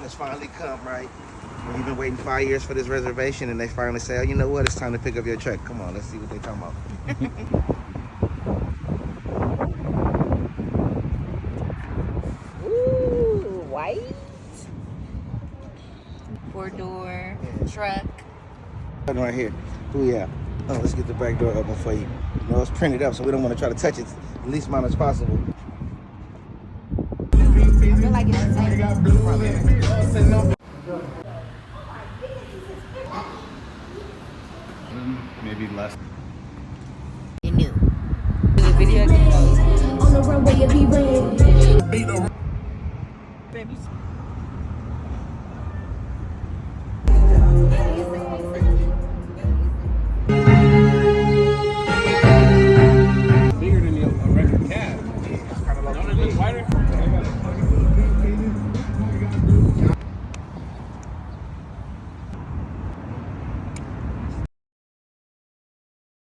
has finally come, right? You've been waiting 5 years for this reservation, and they finally say, oh, you know what? It's time to pick up your truck. Come on, let's see what they're talking about. Ooh, white. 4-door truck. Right here. Oh, yeah. Oh, let's get the back door open for you. You know, it's printed up, so we don't want to try to touch it the least amount as possible. I feel like it's the same. Maybe less. You knew. The video can post. On the runway, it be raining. Baby.